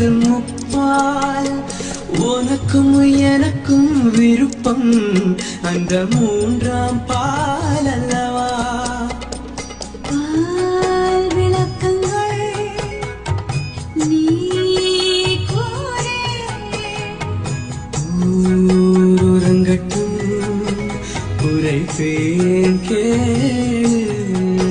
உலகின் முப்பால் உனக்கும் எனக்கும் விருப்பம் அந்த மூன்றாம் பால் அல்லவா பால் விளக்கங்கள் நீ ஊரங்கட்டும் உரைப்பேன் கேள்